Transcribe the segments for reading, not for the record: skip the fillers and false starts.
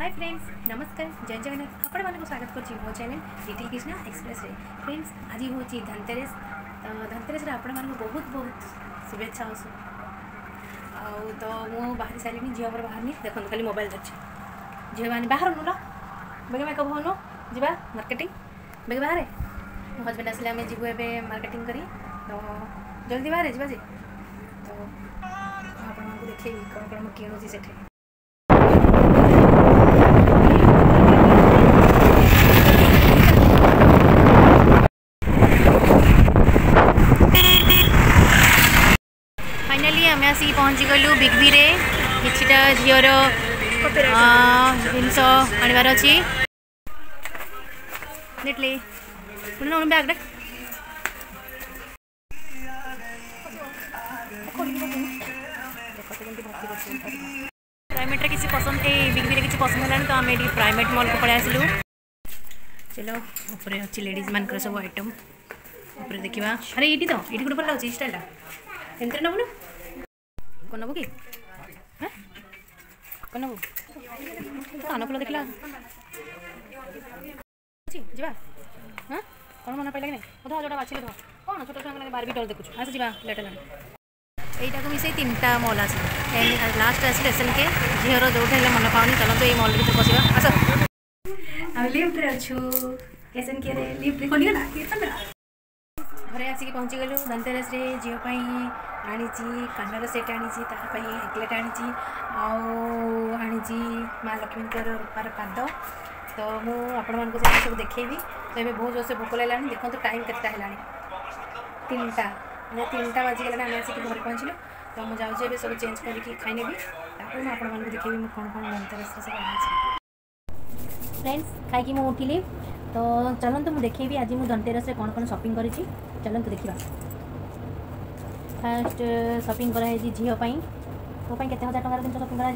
Hi friends, नमस्कार, जय जगन्नाथ। आपण मानक स्वागत कर मो चैनल लिटिल कृष्णा एक्सप्रेस रे। फ्रेंड्स, आज हूँ धनतेरस। तो धनतेरस आपण मानक बहुत बहुत शुभेच्छा आसु। तो मु बाहर सारे झील पर बाहर देखो खाली मोबाइल धरछे झील मैंने बाहर नुला बेगे मेकअप होनो जीवा मार्केटिंग बेगे बाहर मो हजबैंड आसले आम जीवु ए मार्केटिंग करी। तो जल्दी बाहर जी तो आपको देखे कौन कौन किणुची से फाइनाली आम आसिक पहुँची गलु बिग बी रे किछिटा झीर जिनस आनबार अच्छी देखले बैग प्राइमेट किसी पसंद बिग बी रे किसी पसंद है तो आम ये प्राइमेट मॉल को पड़े आसलु। चलो ऊपर अच्छी लेडीज मान सब आइटम ऊपर देखा। अरे ये तो ये गोटे भल लगे स्टाइल एमती नबू कौन नबू कि कौन नबू कान फुल देखला जा हाँ कौन मन पाइला कि नहीं मत जोटा बाछिले कौन छोट छुआ बारबी डल देखु आस जा लेट है यहीटा को मिसे तीन टा मॉल आस लास्ट आस एस के झीर जो मन पाऊनी चलते ये मॉल भर पशा आस लिफ्ट अच्छु एस के लिफ्ट खोलगला घरे आसिक पहुँची गलु। धनतेरस रे झीपाई आनी कानर सेट आनी तार नेकलेट आनी आनी माँ लक्ष्मी रूपार पाद। तो मुझे सब देखी तो ये बहुत जोर से भोक लगे देखो तो टाइम के तीन टा बाजिगला आम आसिक घर पहुँचलु। तो मुझे जाऊँ सब चेंज करके खाई नेबी मुझे देखेबी मुझे कौन कौन धनतेरस सब आनी। फ्रेंड्स खाई मुझे उठिली तो चलते मुझे देखेबी आज मुझे धनतेरस से कौन कौन शॉपिंग करी चलते देखा। फास्ट शॉपिंग कराई झीपाई तो केते हजार टंकार जिन शॉपिंग कराई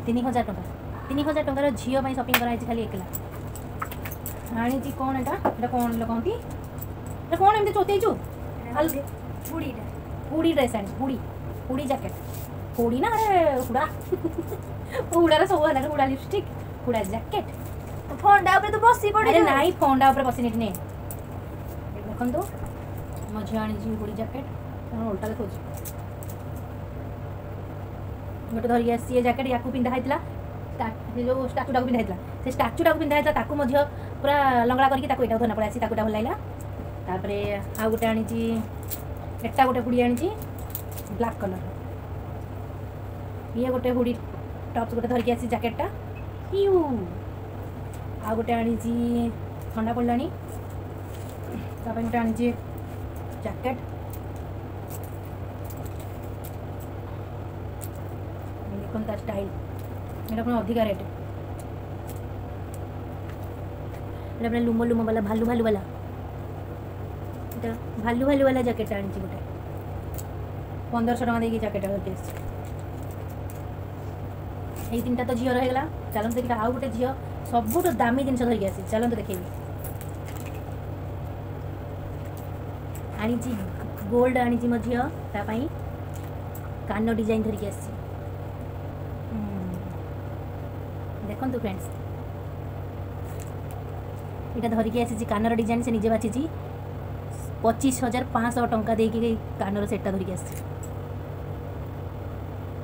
3000 टंका 3000 टंकार झीपाई शॉपिंग कराई खाली एकला आनी कौन एटा कौन कहती कौन एमती चोतेचु हुड़ी ड्रेस आनी हुड़ी जैकेट हुड़ी ना अरे हुड़ा हुड़ार सब है हुड़ा लिपस्टिक हुड़ा जैकेट फंडा तो बसी पड़े नाई फंडा बसी नहीं देखो मो झी आनी हुड़ी जैकेट उल्टा देखो गोटे धरिक आसी जैकेट या पिंधाई जो स्टाचुटा पिंधाई से स्टाचुटा पिंधाई मो झी पूरा लंगड़ा करके धरना पड़े आसी भल लगे। तापर आउ गोटे आनी एटा गोटे हुड़ी आनी ब्लैक कलर ये गोटे हुड़ी टॉप्स गोटे धरिक आसी जैकेटा यू आ गोटे आनी ठंडा पड़ला गोटे आनी जैकेट देखता स्टाइल ये अपना अधिका रेट ये अपना लुमो लुमो वाला भालू भालू वाला भालू भालू वाला जैकेट आनी गोटे 1500 टका देगी जैकेट ये तीन तो झीर होगा। चलते देखा आउ गोटे झील सबुठ दामी जिन धरिक आसी चलते देखेबी आनी गोल्ड आनी मो झील तापाई कान डिजाइन धरिक आसी देखो फ्रेंड्स यहाँ धरिकी आसी कानर डिजाइन से निजे बाची 25,500 टंका देकी कानर सेटा धरिकी आसी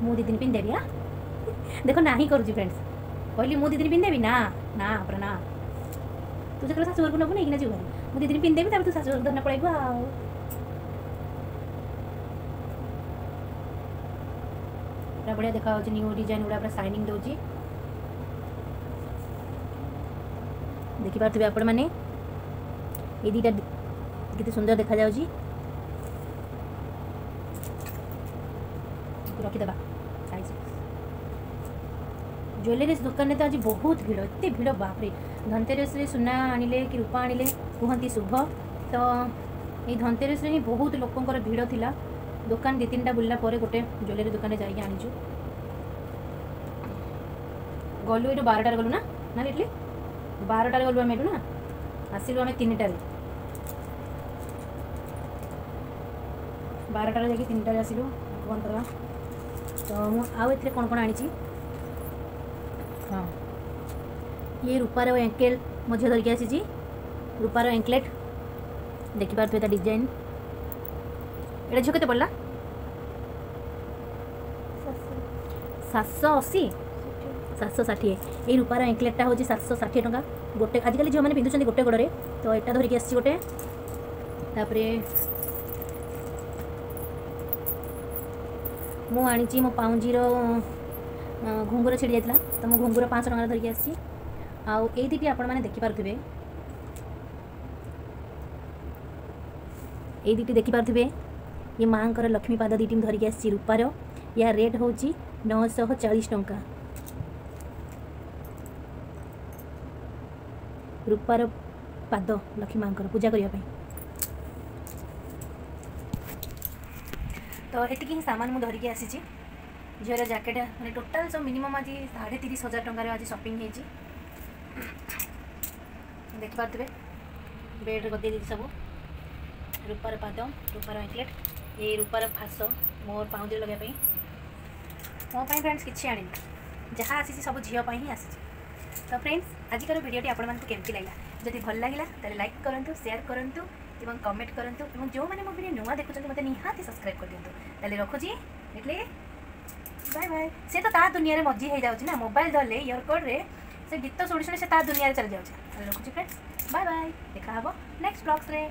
मु 2 दिन पिंधेबी। हाँ देखो ना ही करुँच फ्रेंड्स कहली मु 2 दिन पिंधेबी ना ना पूरा ना तू जो शाशुघर को नबू नहीं जीव मु 2 दिन पिंधेबी तब तू शाशुघर धरना पड़ेगा पूरा बढ़िया देखा न्यू डिजाइन गुड़ा पूरा शाइनिंग दौर देखिपे आपण मैंने ये दीटा कितने सुंदर देखा जाऊँगी रखीदे ज्वेलरीज दुकान में तो आज बहुत भीड़ एत भीड़ बापरे धनतेरस सुना आनिले कि रूपा आनिले कहती शुभ। तो ये धनतेरस ही बहुत लोकंर भीड़ थिला दुकान 2-3टा बुलला गोटे ज्वेलरी दुकान जाइए आनीचु गलु ये 12टार गलु ना लिटली 12टार गलु आम ना आसलु आम 3टार 12टार जा 3टार आसलु बंद करवा। तो मुझे कौन कौन आनी हाँ ये रूपार एंकेल मो झील धरिकी आसी रूपार एंकलेट देखिपे डिजाइन एटा झील के पड़ा 780 760 ये रूपार एंकलेटा हूँ 760 टंका गोटे आजिकल झील मैंने पिंधुं गोटे गोड़े तो यहाँ धरिकी आसी गोटे मु आनी मो पाउंजीर घुंगुर छिड़ी जाता तो मो घुंगुर 500 टंका धरिकी आसी आउ ये दीटी आपण मैंने देखिपे ये दीटी देखिपे ये माँ लक्ष्मी पाद दीटी धरिकी आसी रूपार या रेट हूँ 940 टंका रूपार पाद लक्ष्मी माँ पूजा करने तो ये ही सामान मुझे धरिकी आसी झील जैकेट मैंने टोटाल सब मिनिमम आज 30,000 टंकार आज शॉपिंग हो देखिपे बेड गदे सब रूपार पाद रूपार एंकलेट ये रूपार फास मोर पाउंजी लगाई मो फ्रेंड्स किसी आनी जहाँ आसी सब झील ही आसी तो फ्रेंड्स आजिकार वीडियोटी आपको केमती लगा जदि भल लगे तो लाइक करूँ शेयर करूँ और कमेंट करूँ और जो मैंने मो वीडियो नुआ देखुं मत निहाती सब्सक्राइब कर दिखाँ ताले रखुची देखले बाय बाय से तो ता दुनिया रे मजी हो जाऊँ ना मोबाइल धरले इयरकड रे से गीत शुणी शुणी से ता दुनिया चल जाऊँ रखुची फ्रेंड्स बाय बाय देखा नेक्स्ट ब्लॉग्स रे।